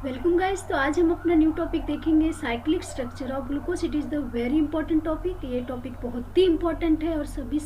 Welcome guys. तो आज हम अपना न्यू टॉपिक देखेंगे, cyclic structure of glucose. It is the very important topic. ये टॉपिक बहुत ही इंपॉर्टेंट है और सभी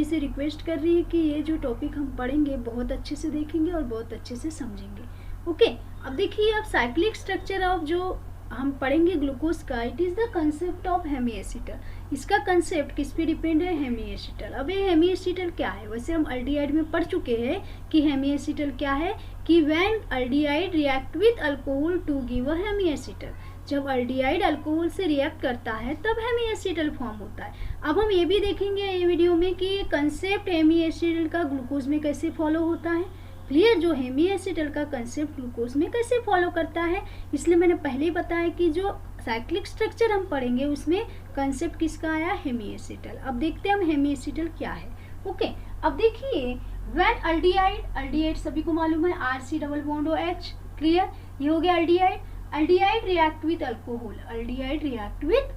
से रिक्वेस्ट कर रही है कि ये जो टॉपिक हम पढ़ेंगे बहुत अच्छे से देखेंगे और बहुत अच्छे से समझेंगे। ओके, अब देखिए, अब साइक्लिक स्ट्रक्चर ऑफ जो हम पढ़ेंगे ग्लूकोज का, it is the concept of hemi acetal. इसका कंसेप्ट किस पे डिपेंड है? Hemi acetal. अब ये हेमी एसिटल क्या है? वैसे हम अल्डिहाइड में पढ़ चुके हैं कि हेमी एसिटल क्या है, कि when aldehyde react with alcohol to give a hemi acetal. जब अल्डिहाइड अल्कोहल से रिएक्ट करता है तब हेमी एसिटल फॉर्म होता है। अब हम ये भी देखेंगे ये वीडियो में कि कंसेप्ट हेमी एसिटल का ग्लूकोज में कैसे फॉलो होता है। क्लियर? जो हेमी एसिटल का कंसेप्ट ग्लूकोज में कैसे फॉलो करता है, इसलिए मैंने पहले ही बताया कि जो साइक्लिक स्ट्रक्चर हम पढ़ेंगे उसमें कंसेप्ट किसका आया? Hemi acetal. अब देखते हैं हम हेमी एसिटल क्या है। ओके, अब देखिए, व्हेन अल्डिहाइड सभी को मालूम है, RC double bond OH। Clear? ये हो गया अल्डिहाइड रिएक्ट विद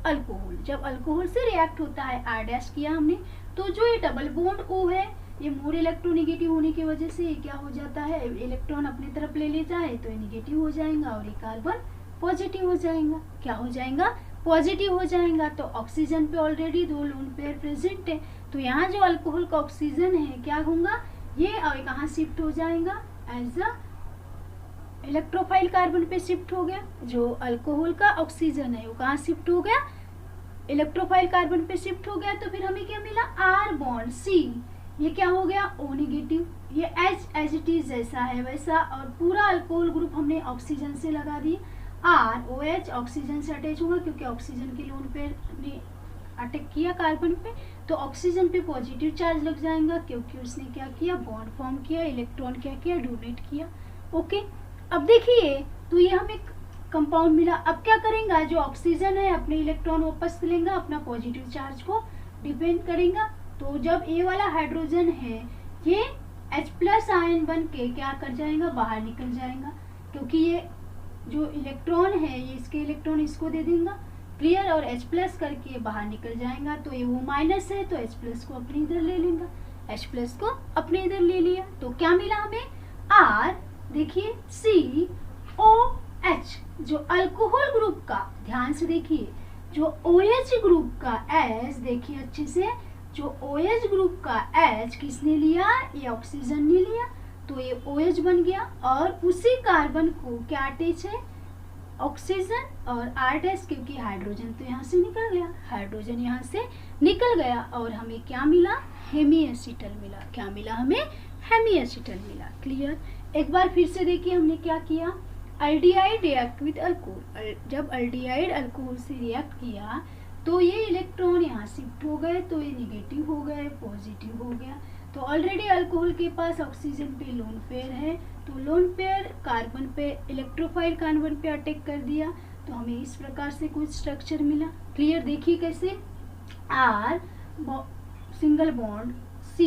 अल्कोहल। जब अल्कोहल से रिएक्ट होता है, R' किया हमने, तो जो ये डबल बॉन्ड O है, ये मोर इलेक्ट्रोनिगेटिव होने की वजह से ये क्या हो जाता है, इलेक्ट्रॉन अपनी तरफ ले लेता है तो ये निगेटिव हो जाएगा और ये कार्बन पॉजिटिव हो जाएगा। क्या हो जाएगा? पॉजिटिव हो जाएगा। तो ऑक्सीजन पे ऑलरेडी 2 लोन पेयर प्रेजेंट है, तो यहाँ जो अल्कोहल का ऑक्सीजन है क्या होगा, ये कहाँ शिफ्ट हो जाएगा? एज अ इलेक्ट्रोफाइल कार्बन पे शिफ्ट हो गया। जो अल्कोहल का ऑक्सीजन है वो कहाँ शिफ्ट हो गया? इलेक्ट्रोफाइल कार्बन पे शिफ्ट हो गया। तो फिर हमें क्या मिला? R बॉन्ड C, ये क्या हो गया? O negative. ये H एज इट इज जैसा है वैसा, और पूरा अल्कोहल ग्रुप हमने ऑक्सीजन से लगा दी। ROH ऑक्सीजन से अटैच होगा क्योंकि ऑक्सीजन के लोन पे ने अटैक किया कार्बन पे, तो ऑक्सीजन पे पॉजिटिव चार्ज लग जाएगा क्योंकि उसने क्या किया? बॉन्ड फॉर्म किया, इलेक्ट्रॉन क्या किया? डोनेट किया। ओके, अब देखिए, तो ये हमें कंपाउंड मिला। अब क्या करेंगे? जो ऑक्सीजन है अपने इलेक्ट्रॉन वापस लेंगे, अपना पॉजिटिव चार्ज को डिपेंड करेगा। तो जब ए वाला हाइड्रोजन है ये H+ आयन बन के क्या कर जाएगा? बाहर निकल जाएगा, क्योंकि ये जो इलेक्ट्रॉन है ये इसके इलेक्ट्रॉन इसको दे देगा। क्लियर? और H+ करके बाहर निकल जाएगा, तो ये वो माइनस है तो H+ को अपने इधर ले लेगा, H+ को अपने इधर ले लिया। तो क्या मिला हमें? R, देखिए, COH। जो अल्कोहल ग्रुप का, ध्यान से देखिए, जो OH ग्रुप का H, देखिए अच्छे से, जो OH ग्रुप का H किसने लिया? ये ऑक्सीजन ने लिया, तो ये OH बन गया। और उसी कार्बन को क्या अटैच है? ऑक्सीजन और R', क्योंकि हाइड्रोजन तो यहाँ से निकल गया, हाइड्रोजन यहाँ से निकल गया, और हमें क्या मिला? हेमी एसिटल मिला। क्या मिला हमें? हेमी एसिटल मिला। क्लियर? एक बार फिर से देखिए हमने क्या किया। Aldehyde react with alcohol. जब अल्डिहाइड अल्कोहल से रिएक्ट किया तो ये इलेक्ट्रॉन यहाँ शिफ्ट हो गए, तो ये निगेटिव हो गए, पॉजिटिव हो गया। तो ऑलरेडी अल्कोहल के पास ऑक्सीजन पे लोन पेयर है, तो लोन पेयर कार्बन पे, इलेक्ट्रोफाइल कार्बन पे अटैक कर दिया, तो हमें इस प्रकार से कुछ स्ट्रक्चर मिला। क्लियर? देखिए कैसे, R सिंगल बॉन्ड C,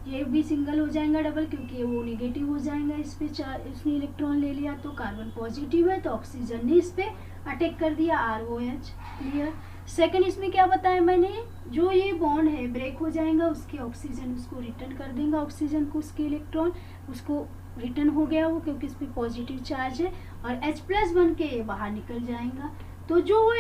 ये भी सिंगल हो जाएगा डबल, क्योंकि वो नेगेटिव हो जाएगा, इस पे इसने इलेक्ट्रॉन ले लिया, तो कार्बन पॉजिटिव है तो ऑक्सीजन ने इस पे अटैक कर दिया, ROH। क्लियर? सेकंड, इसमें क्या बताया मैंने, जो ये बॉन्ड है ब्रेक हो जाएगा, उसके ऑक्सीजन उसको रिटर्न कर देगा, ऑक्सीजन को उसके इलेक्ट्रॉन उसको रिटर्न हो गया वो, क्योंकि इस पर पॉजिटिव चार्ज है, और H+ बन के ये बाहर निकल जाएगा। तो जो O-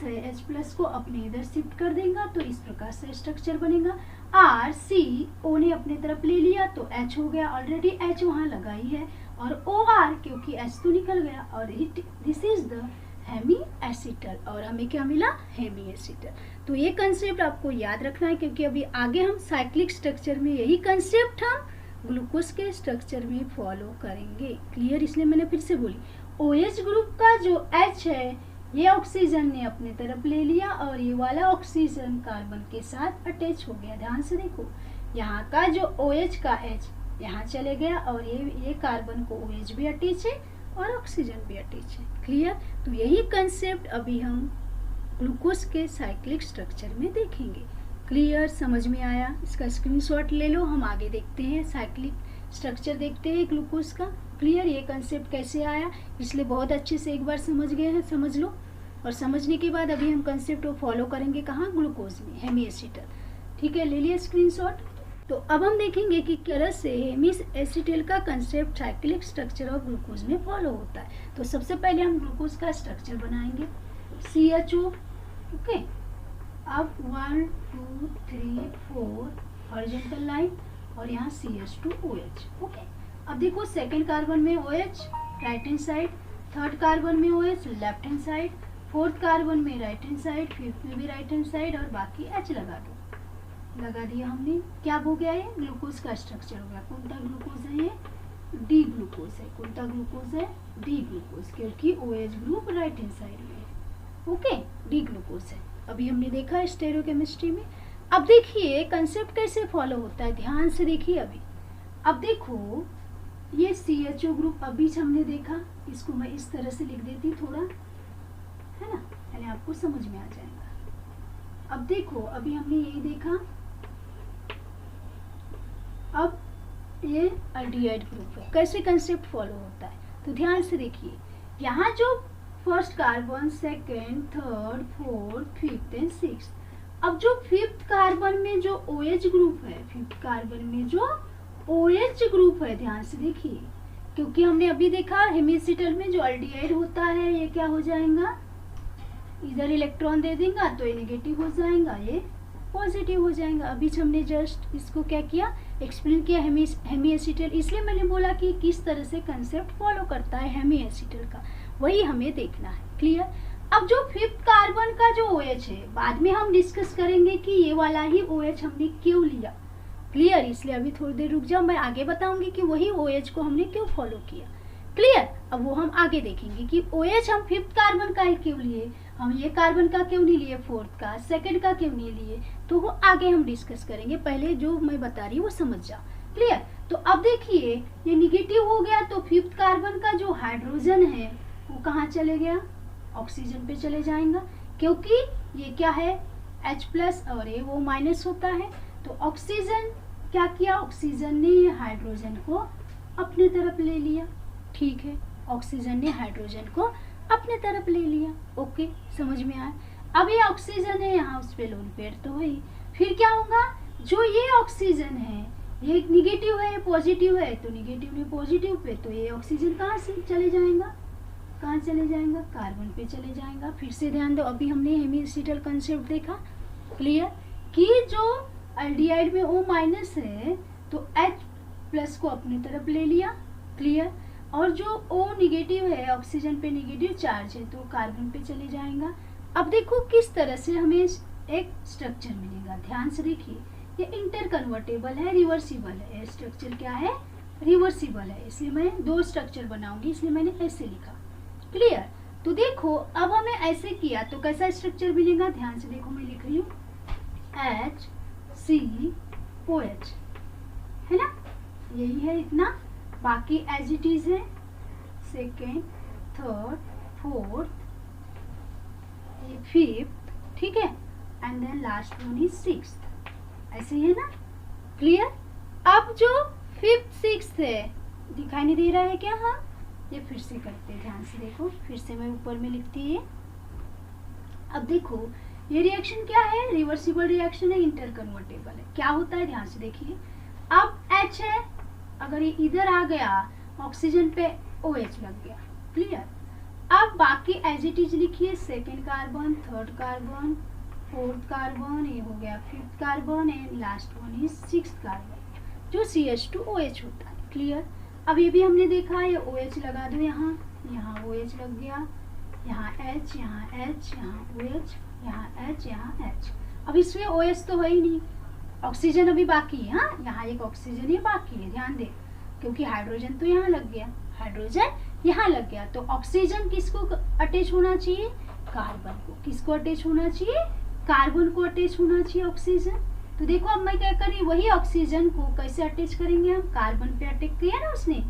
है H+ को अपने इधर शिफ्ट कर देगा, तो इस प्रकार से स्ट्रक्चर बनेगा। RCO ने अपने तरफ ले लिया तो H हो गया, ऑलरेडी H वहाँ लगा ही है, और OR क्योंकि H तो निकल गया, और this is the hemi acetal. और हमें क्या मिला? Hemi acetal. तो ये कंसेप्ट आपको याद रखना है, क्योंकि अभी आगे हम साइक्लिक स्ट्रक्चर में यही कंसेप्ट हम ग्लूकोज के स्ट्रक्चर में फॉलो करेंगे। क्लियर? इसलिए मैंने फिर से बोली, OH ग्रुप का जो H है ये ऑक्सीजन ने अपने तरफ ले लिया, और ये वाला ऑक्सीजन कार्बन के साथ अटैच हो गया। ध्यान से देखो, यहाँ का जो OH का H यहाँ चले गया, और ये कार्बन को OH भी अटैच है और ऑक्सीजन भी अटैच है। क्लियर? तो यही कंसेप्ट अभी हम ग्लूकोज के साइक्लिक स्ट्रक्चर में देखेंगे। क्लियर? समझ में आया? इसका स्क्रीनशॉट ले लो, हम आगे देखते हैं, साइक्लिक स्ट्रक्चर देखते हैं ग्लूकोज का। क्लियर? ये कंसेप्ट कैसे आया, इसलिए बहुत अच्छे से एक बार समझ गए हैं, समझ लो। और समझने के बाद अभी हम कंसेप्ट को फॉलो करेंगे कहाँ? ग्लूकोज में, हेमी एसिटल। ठीक है, ले लिया स्क्रीनशॉट। तो अब हम देखेंगे कि किस तरह से हेमिस एसिटिल का concept cyclic structure of glucose में फॉलो होता है। तो सबसे पहले हम ग्लूकोज का स्ट्रक्चर बनाएंगे, CHO। ओके, अब 1 2 3 4 हॉरिजॉन्टल लाइन और यहाँ CH2OH। ओके, अब देखो सेकेंड कार्बन में OH right hand side, third carbon में OH left hand side, fourth carbon में राइट हैंड साइड, फिफ्थ में भी राइट हैंड साइड और बाकी H लगा दो। लगा दिया हमने, क्या हो गया, ये ग्लूकोज का स्ट्रक्चर हो गया। कौन सा ग्लूकोज है, ये डी ग्लूकोज है। कौन सा ग्लूकोज है, डी ग्लूकोज, क्योंकि OH group right hand side में है। ओके, डी ग्लूकोज है। अभी हमने देखा स्टेरियोकेमिस्ट्री में। अब देखिए कंसेप्ट कैसे फॉलो होता है, ध्यान से देखिए। अभी अब देखो ये CHO ग्रुप अभी हमने देखा, इसको मैं इस तरह से लिख देती थोड़ा, है ना, यानी आपको समझ में आ जाएगा। अब देखो अभी हमने यही देखा, अब ये अल्डिहाइड ग्रुप है, कैसे कंसेप्ट फॉलो होता है। तो ध्यान से देखिए, यहाँ जो first carbon, second, third, fourth, fifth and sixth, अब जो फिफ्थ कार्बन में जो OH ग्रुप है, फिफ्थ कार्बन में जो OH ग्रुप है, ध्यान से देखिए, क्योंकि हमने अभी देखा हेमिसिटल में जो अल्डिहाइड होता है ये क्या हो जाएगा, इधर इलेक्ट्रॉन दे देगा तो ये नेगेटिव हो जाएगा, ये पॉजिटिव हो जाएगा। अभी हमने जस्ट इसको क्या किया, एक्सप्लेन किया हेमीएसिटल। इसलिए मैंने बोला कि किस तरह से कंसेप्ट फॉलो करता है हेमीएसिटल का, वही हमें देखना है। क्लियर। अब जो फिफ्थ कार्बन का जो OH है, बाद में हम डिस्कस करेंगे कि ये वाला ही OH हमने क्यों लिया। क्लियर, इसलिए अभी थोड़ी देर रुक जाओ, मैं आगे बताऊंगी कि वही OH को हमने क्यों फॉलो किया। क्लियर, अब वो हम आगे देखेंगे कि OH हम फिफ्थ कार्बन का ही क्यों लिए, हम ये कार्बन का क्यों नहीं लिए, फोर्थ का, सेकंड का क्यों नहीं लिए, तो वो आगे हम डिस्कस करेंगे। पहले जो मैं बता रही हूँ वो समझ जाओ। क्लियर। तो अब देखिए ये निगेटिव हो गया, तो फिफ्थ कार्बन का जो हाइड्रोजन है वो कहाँ चले गया, ऑक्सीजन पे चले जाएगा, क्योंकि ये क्या है H+ और ये वो माइनस होता है। तो ऑक्सीजन क्या किया, ऑक्सीजन ने हाइड्रोजन को अपने तरफ ले लिया। ठीक है, ऑक्सीजन ने हाइड्रोजन को अपने तरफ ले लिया। ओके, समझ में आया। अब ये ऑक्सीजन है, यहाँ उस पे लोन पेयर तो है। फिर क्या होगा, जो ये ऑक्सीजन है ये निगेटिव है, पॉजिटिव है, तो निगेटिव ने पॉजिटिव पे, तो ये ऑक्सीजन कहाँ से चले जाएगा, कहाँ चले जाएगा, कार्बन पे चले जाएगा। फिर से ध्यान दो, अभी हमने हेमीसिटल कंसेप्ट देखा। क्लियर, कि जो अल्डिहाइड में O- है तो H+ को अपनी तरफ ले लिया। क्लियर, और जो O निगेटिव है, ऑक्सीजन पे निगेटिव चार्ज है, तो कार्बन पे चले जाएगा। अब देखो किस तरह से हमें एक स्ट्रक्चर मिलेगा, ध्यान से देखिए। ये इंटर कन्वर्टेबल है, रिवर्सिबल है। ये स्ट्रक्चर क्या है, रिवर्सिबल है, इसलिए मैं दो स्ट्रक्चर बनाऊंगी, इसलिए मैंने ऐसे लिखा। क्लियर। तो देखो अब हमें ऐसे किया तो कैसा स्ट्रक्चर मिलेगा, ध्यान से देखो, मैं लिख रही हूँ HCOH, है ना, यही है इतना, बाकी एज इट इज है, सेकेंड, थर्ड, फोर्थ, फिफ्थ, ठीक है, and then last one is sixth, ऐसे है ना। क्लियर। अब जो फिफ्थ सिक्स्थ है, दिखाई नहीं दे रहा है क्या, हाँ, ये फिर से करते हैं, ध्यान से देखो, फिर से मैं ऊपर में लिखती है। अब देखो ये रिएक्शन क्या है, रिवर्सिबल रिएक्शन है, इंटर कन्वर्टेबल है। क्या होता है, ध्यान से देखिए। अब H है, अगर ये इधर आ गया, ऑक्सीजन पे OH लग गया। क्लियर। अब बाकी एज इट इज लिखिए, second carbon, third carbon, fourth carbon, ये हो गया fifth carbon, and last one is sixth carbon, जो CH2OH होता है। क्लियर। अब ये भी हमने देखा, ये OH लगा दो, यहाँ यहाँ OH लग गया, यहाँ H, यहाँ H, यहाँ OH, यहाँ H, यहाँ H। अब इसमें OH तो है ही नहीं, ऑक्सीजन अभी बाकी है, हाँ, यहाँ एक ऑक्सीजन ही बाकी है, ध्यान दे, क्योंकि हाइड्रोजन तो यहाँ लग गया, हाइड्रोजन यहाँ लग गया, तो ऑक्सीजन किसको अटैच होना चाहिए, कार्बन को। किसको अटैच होना चाहिए, कार्बन को अटैच होना चाहिए ऑक्सीजन। तो देखो अब मैं क्या करी, वही ऑक्सीजन को कैसे अटैच करेंगे हम, कार्बन पे अटैच किया ना उसने,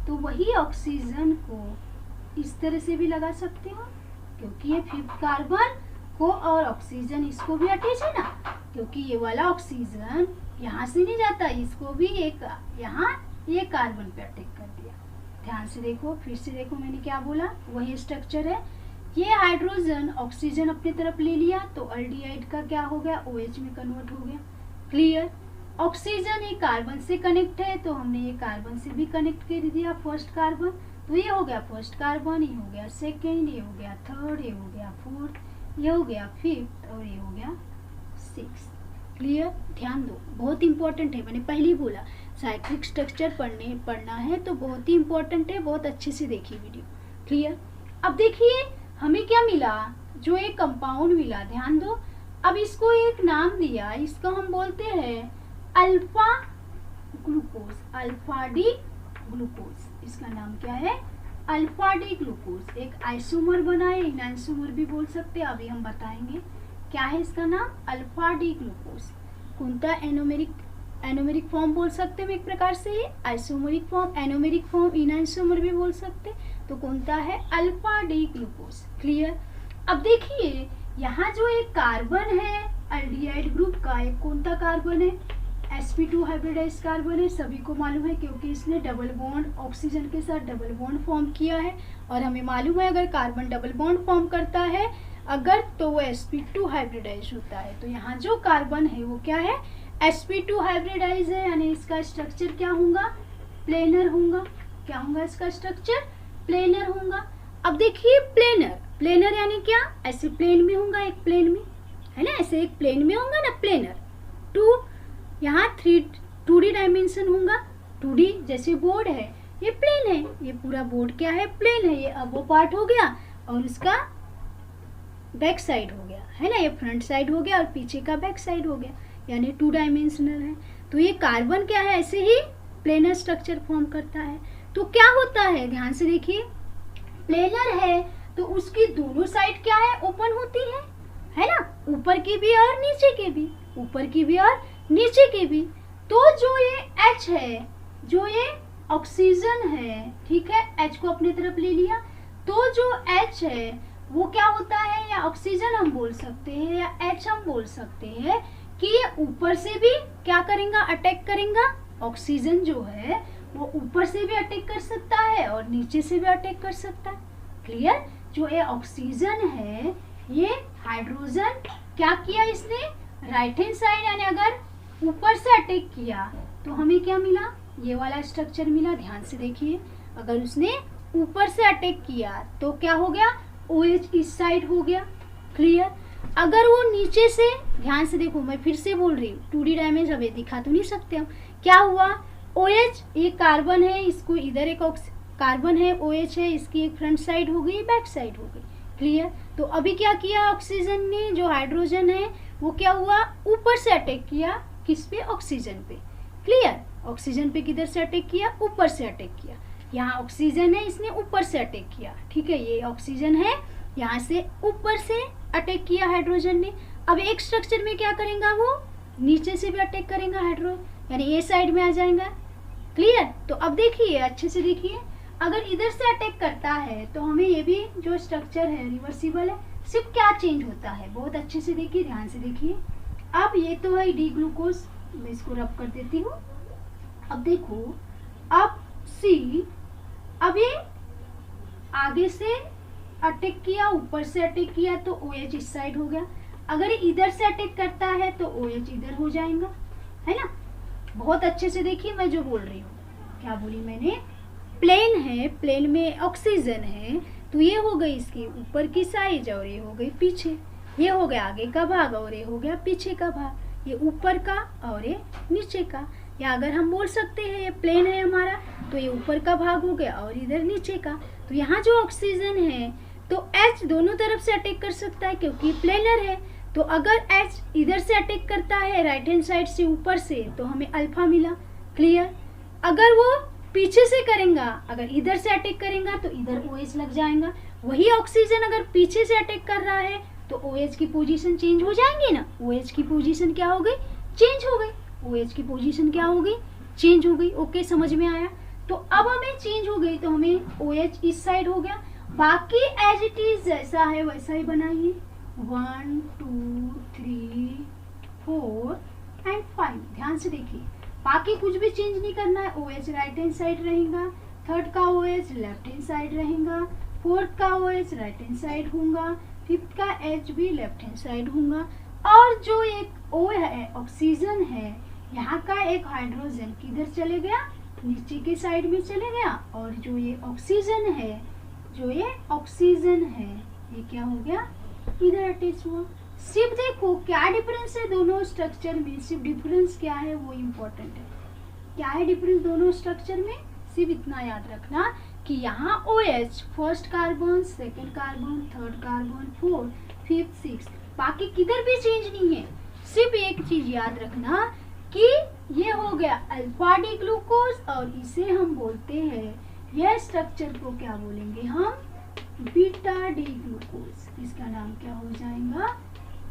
तो वही ऑक्सीजन को इस तरह से भी लगा सकते हो, क्योंकि ये फिफ्थ कार्बन को और ऑक्सीजन इसको भी अटैच है ना, क्योंकि ये वाला ऑक्सीजन यहाँ से नहीं जाता, इसको भी एक यहाँ ये कार्बन पे अटैक कर दिया। ध्यान से देखो, फिर से देखो, मैंने क्या बोला, वही स्ट्रक्चर है। ये हाइड्रोजन ऑक्सीजन अपनी तरफ ले लिया, तो अल्डिहाइड का क्या हो गया, OH में कन्वर्ट हो गया। क्लियर। ऑक्सीजन ये कार्बन से कनेक्ट है, तो हमने ये कार्बन से भी कनेक्ट कर दिया फर्स्ट कार्बन, तो ये हो गया फर्स्ट कार्बन, ये हो गया सेकेंड, ये हो गया थर्ड, ये हो गया फोर्थ, ये हो गया फिफ्थ और ये हो गया सिक्स। क्लियर? ध्यान दो, बहुत इंपॉर्टेंट है, मैंने पहले ही बोला साइक्लिक स्ट्रक्चर पढ़ना है तो बहुत ही इंपॉर्टेंट है, बहुत अच्छे से देखिए वीडियो। क्लियर? अब देखिए हमें क्या मिला, जो एक कंपाउंड मिला, ध्यान दो। अब इसको एक नाम दिया, इसको हम बोलते हैं alpha glucose, alpha D glucose. इसका नाम क्या है? Alpha D glucose. एक आइसोमर बना है, इनआइसोमर भी बोल सकते हैं, अभी हम बताएंगे क्या है इसका नाम, अल्फा डी ग्लूकोज। कौनता एनोमेरिक फॉर्म बोल सकते हैं एक प्रकार से, ये आइसोमरिक फॉर्म, एनोमेरिक फॉर्म, इनआइसोमर भी बोल सकते, तो कौनता है? Alpha D glucose. क्लियर? अब देखिए यहाँ जो एक कार्बन है एल्डिहाइड ग्रुप का, एक कौनता कार्बन है? sp2 हाइब्रिडाइज्ड कार्बन है, सभी को मालूम है क्योंकि इसने डबल बॉन्ड ऑक्सीजन के साथ डबल बॉन्ड फॉर्म किया है, और हमें मालूम है अगर कार्बन डबल बॉन्ड फॉर्म करता है अगर, तो वो sp2 हाइब्रिडाइज होता है। तो यहाँ जो कार्बन है वो क्या है? sp2 हाइब्रिडाइज है, यानी इसका स्ट्रक्चर क्या होगा? प्लेनर होगा। क्या होगा इसका स्ट्रक्चर? प्लेनर होगा। अब देखिए प्लेनर यानी क्या? ऐसे प्लेन में होगा, एक प्लेन में है ना, ऐसे एक प्लेन में होगा ना प्लेनर। यहाँ 2D डायमेंशन होगा, 2D जैसे बोर्ड है, ये प्लेन है, ये पूरा बोर्ड क्या है? प्लेन है। ये अब वो पार्ट हो गया और उसका बैक साइड हो गया, है ना, ये फ्रंट साइड हो गया और पीछे का बैक साइड हो गया, यानी 2 डायमेंशनल है। तो ये कार्बन क्या है? ऐसे ही प्लेनर स्ट्रक्चर फॉर्म करता है। तो क्या होता है, ध्यान से देखिए, प्लेनर है तो उसकी दोनों साइड क्या है? ओपन होती है ना, ऊपर की भी और नीचे की भी, ऊपर की भी और नीचे की भी। तो जो ये H है, जो ये ऑक्सीजन है, ठीक है, H को अपनी तरफ ले लिया, तो जो H है वो क्या होता है, या ऑक्सीजन हम बोल सकते हैं या H हम बोल सकते हैं, कि ये ऊपर से भी क्या करेगा? अटैक करेगा। ऑक्सीजन जो है वो ऊपर से भी अटैक कर सकता है और नीचे से भी अटैक कर सकता है। क्लियर? जो ये ऑक्सीजन है, ये हाइड्रोजन क्या किया इसने? राइट हैंड साइड, यानी अगर ऊपर से अटैक किया तो हमें क्या मिला? ये वाला स्ट्रक्चर मिला। ध्यान से देखिए, अगर उसने ऊपर से अटैक किया तो क्या हो गया? OH इस साइड हो गया। क्लियर? अगर वो नीचे से, ध्यान से देखो, मैं फिर से बोल रही हूँ, 2D डायमेंशन अभी दिखा तो नहीं सकते हम। क्या हुआ? OH ये कार्बन है, इसको इधर एक कार्बन है, OH है, इसकी एक फ्रंट साइड हो गई, बैक साइड हो गई। क्लियर? तो अभी क्या किया ऑक्सीजन ने, जो हाइड्रोजन है वो क्या हुआ? ऊपर से अटैक किया, किस पे? ऑक्सीजन पे। क्लियर? ऑक्सीजन पे किधर से अटैक किया? ऊपर से अटैक किया। यहाँ ऑक्सीजन है, इसने ऊपर से अटैक किया, ठीक है, ये ऑक्सीजन है, यहाँ से ऊपर से अटैक किया हाइड्रोजन ने। अब एक स्ट्रक्चर में क्या करेगा वो? नीचे से भी अटैक करेगा हाइड्रोजन, यानी ये साइड में आ जाएगा। क्लियर? तो अब देखिए, अच्छे से देखिए, अगर इधर से अटैक करता है तो हमें ये भी जो स्ट्रक्चर है रिवर्सिबल है, सिर्फ क्या चेंज होता है, बहुत अच्छे से देखिए, ध्यान से देखिए। अब ये तो है डी ग्लूकोज, मैं इसको रब कर देती हूँ। अब देखो, अब सी, अब ये आगे से अटैक किया, ऊपर से अटैक किया तो OH इस साइड हो गया। अगर ये इधर से अटैक करता है तो OH इधर हो जाएगा, है ना। बहुत अच्छे से देखिए मैं जो बोल रही हूँ, क्या बोली मैंने? प्लेन है, प्लेन में ऑक्सीजन है, तो ये हो गई इसकी ऊपर की साइड और ये हो गई पीछे, ये हो गया आगे का भाग और ये हो गया पीछे का भाग, ये ऊपर का और ये नीचे का। या अगर हम बोल सकते हैं ये प्लेन है हमारा, तो ये ऊपर का भाग हो गया और इधर नीचे का। तो यहाँ जो ऑक्सीजन है तो H दोनों तरफ से अटैक कर सकता है क्योंकि प्लेनर है। तो अगर H इधर से अटैक करता है राइट हैंड साइड से ऊपर से, तो हमें अल्फा मिला। क्लियर? अगर वो पीछे से करेगा, अगर इधर से अटैक करेगा तो इधर OH लग जाएगा। वही ऑक्सीजन अगर पीछे से अटैक कर रहा है तो OH की पोजीशन चेंज हो जाएंगी ना। OH की पोजीशन क्या हो गई? चेंज हो गई। OH की पोजीशन क्या हो गई? चेंज हो गई। ओके, समझ में आया? तो अब हमें चेंज हो गई तो हमें OH इस साइड हो गया, बाकी एज इट इज जैसा है वैसा ही बनाइए। 1 2 3 4 एंड 5। ध्यान से देखिए, बाकी कुछ भी चेंज नहीं करना है। OH राइट हैंड साइड रहेगा, थर्ड का OH लेफ्ट हैंड साइड रहेगा, फोर्थ का OH राइट हैंड साइड होगा, फिफ्थ का H भी लेफ्ट हैंड साइड होगा, और जो एक O है ऑक्सीजन है यहाँ का एक हाइड्रोजन किधर चले गया, नीचे के साइड में चले गया, और जो ये ऑक्सीजन है, ये क्या हो गया, इधर अटैच हुआ। सिर्फ देखो क्या डिफरेंस है दोनों स्ट्रक्चर में, सिर्फ डिफरेंस क्या है वो इम्पोर्टेंट है। क्या है डिफरेंस दोनों स्ट्रक्चर में, सिर्फ इतना याद रखना कि यहाँ OH first carbon, second carbon, third carbon, fourth, fifth, six, बाकी किधर भी चेंज नहीं है। सिर्फ एक चीज याद रखना कि ये हो गया अल्फा डी ग्लूकोज, और इसे हम बोलते हैं, यह स्ट्रक्चर को क्या बोलेंगे हम, बीटा डी ग्लूकोज। इसका नाम क्या हो जाएगा,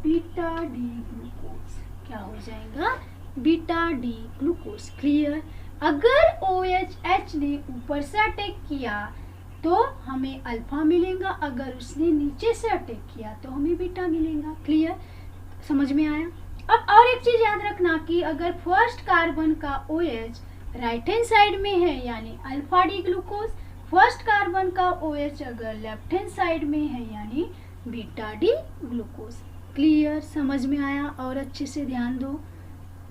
बीटा डी ग्लूकोज। क्या हो जाएगा, बीटा डी ग्लूकोज। क्लियर। अगर OH ने ऊपर से अटैक किया तो हमें अल्फा मिलेगा, अगर उसने नीचे से अटैक किया तो हमें बीटा मिलेगा। क्लियर, समझ में आया। अब और एक चीज याद रखना कि अगर फर्स्ट कार्बन का OH राइट हैंड साइड में है यानी alpha D glucose, first carbon का OH अगर लेफ्ट हैंड साइड में है यानी बीटा डी ग्लूकोज। क्लियर, समझ में आया। और अच्छे से ध्यान दो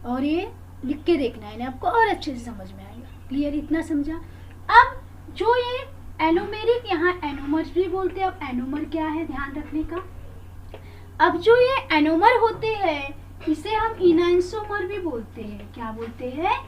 और ये लिख के देखना है आपको, और अच्छे से समझ में आएगा। क्लियर, इतना समझा। अब जो ये एनोमेरिक, यहाँ एनोमर्स भी बोलते हैं। अब एनोमर क्या है ध्यान रखने का। अब जो ये एनोमर होते हैं इसे हम इनैंसोमर भी बोलते हैं। क्या बोलते हैं,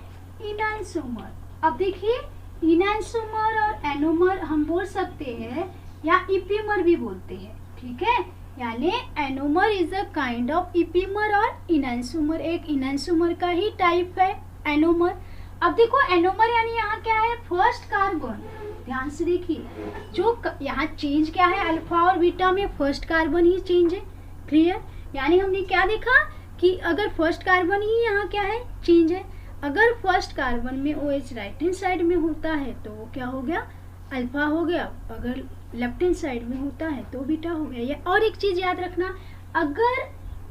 इनैंसोमर। अब देखिए इनैंसोमर और एनोमर हम बोल सकते हैं, या इपीमर भी बोलते हैं। ठीक है, यानी anomer is a kind of इपीमर और इनैंसोमर एक इनैंसोमर का ही टाइप है एनोमर। अब देखो एनोमर यानी यहाँ क्या है, फर्स्ट कार्बन। ध्यान से देखिए, जो यहाँ चेंज क्या है, अल्फा और बीटा में फर्स्ट कार्बन ही चेंज है। क्लियर, यानी हमने क्या देखा कि अगर फर्स्ट कार्बन ही यहाँ क्या है, चेंज है। अगर फर्स्ट कार्बन में OH राइट हैंड साइड में होता है तो वो क्या हो गया, अल्फा हो गया। अगर लेफ्ट हैंड साइड में होता है तो बीटा हो गया। या और एक चीज याद रखना, अगर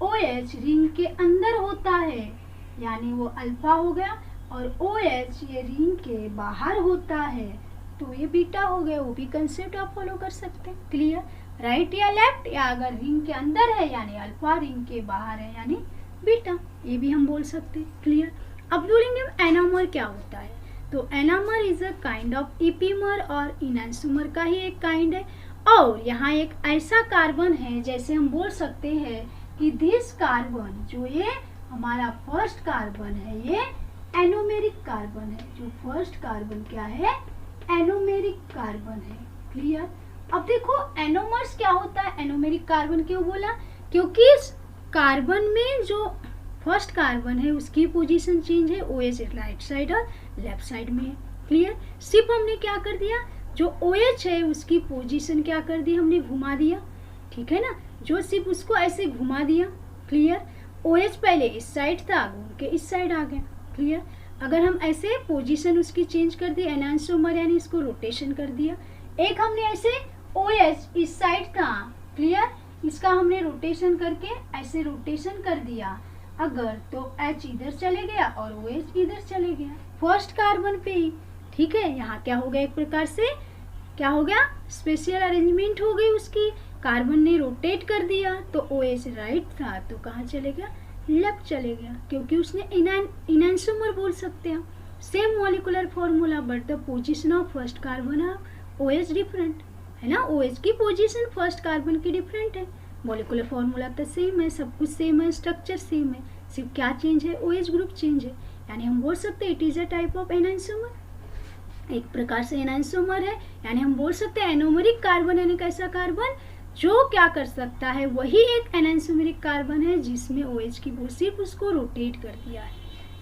OH रिंग के अंदर होता है यानी वो अल्फा हो गया, और OH ये रिंग के बाहर होता है तो ये बीटा हो गया। वो भी कंसेप्ट आप फॉलो कर सकते हैं। क्लियर, राइट या लेफ्ट, या अगर रिंग के अंदर है यानी अल्फा, रिंग के बाहर है यानी बीटा, ये भी हम बोल सकते हैं। क्लियर। अब बोलेंगे एनोमर क्या होता है, तो anomer is a kind of इपीमर और इनैंसोमर का ही एक काइंड है। और यहाँ एक ऐसा कार्बन है, जैसे हम बोल सकते हैं कि दिस कार्बन, जो ये हमारा फर्स्ट कार्बन है, ये एनोमेरिक कार्बन है। जो फर्स्ट कार्बन क्या है, एनोमेरिक कार्बन है। क्लियर। अब देखो एनोमर्स क्या होता है, एनोमेरिक कार्बन क्यों बोला, क्योंकि इस कार्बन में जो फर्स्ट कार्बन है उसकी पोजीशन चेंज है, OH राइट साइड और लेफ्ट साइड में है। क्लियर, सिर्फ हमने क्या कर दिया, जो OH है उसकी पोजीशन क्या कर दी, हमने घुमा दिया। ठीक है ना, जो सिर्फ उसको ऐसे घुमा दिया। क्लियर, OH पहले इस साइड था, घूम के इस साइड आ गया। क्लियर, अगर हम ऐसे पोजीशन उसकी चेंज कर दी, एनहांसोमर यानी इसको रोटेशन कर दिया। एक हमने ऐसे OH इस साइड था, क्लियर, इसका हमने रोटेशन करके ऐसे रोटेशन कर दिया अगर, तो H इधर चले गया और OH इधर चले गया फर्स्ट कार्बन पे ही। ठीक है, यहाँ क्या हो गया, एक प्रकार से क्या हो गया, स्पेशल अरेंजमेंट हो गई उसकी, कार्बन ने रोटेट कर दिया तो OH राइट था तो कहाँ चले गया, लेफ्ट चले गया, क्योंकि उसने इनैंसोमर बोल सकते हैं। Same molecular formula but the position of first carbon of OH different है ना, OH की पोजीशन फर्स्ट कार्बन की डिफरेंट है। मॉलिक्यूलर फॉर्मूला तो सेम है, सब कुछ सेम है, स्ट्रक्चर सेम है, सिर्फ क्या चेंज है, OH ग्रुप चेंज है। यानी हम बोल सकते हैं it is a type of enantiomer, एक प्रकार से एनहांसोमर है। यानी हम बोल सकते हैं एनोमेरिक कार्बन यानी कैसा कार्बन जो क्या कर सकता है, वही एक एनहांसोमेरिक कार्बन है जिसमें OH की वो सिर्फ उसको रोटेट कर दिया है,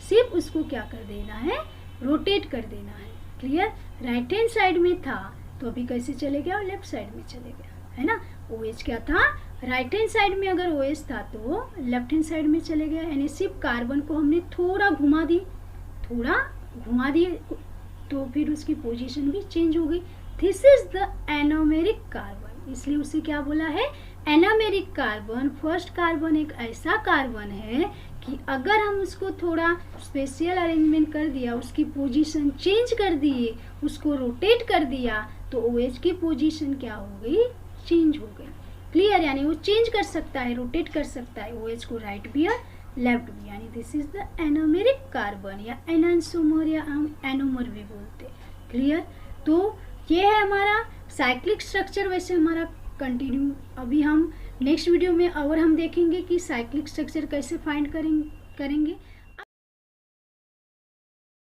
सिर्फ उसको क्या कर देना है, रोटेट कर देना है। क्लियर, राइट हैंड साइड में था तो अभी कैसे चले गया, और लेफ्ट साइड में चले गया, है ना। OH क्या था, राइट हैंड साइड में अगर OH था तो लेफ्ट हैंड साइड में चले गया। यानी सिर्फ कार्बन को हमने थोड़ा घुमा दिए तो फिर उसकी पोजीशन भी चेंज हो गई। This is the anomeric carbon, इसलिए उसे क्या बोला है, एनोमेरिक कार्बन। फर्स्ट कार्बन एक ऐसा कार्बन है कि अगर हम उसको थोड़ा स्पेशल अरेंजमेंट कर दिया, उसकी पोजीशन चेंज कर दिए, उसको रोटेट कर दिया तो OH की पोजीशन क्या हो गई, चेंज हो गई। क्लियर, यानी वो चेंज कर सकता है, रोटेट कर सकता है, OH को राइट भी और लेफ्ट बी, यानी this is the anomeric carbon या एनांसोमर या हम एनोमर भी बोलते हैं। क्लियर? तो ये है हमारा साइक्लिक स्ट्रक्चर। वैसे हमारा कंटिन्यू अभी हम नेक्स्ट वीडियो में और हम देखेंगे कि साइक्लिक स्ट्रक्चर कैसे फाइंड करेंगे।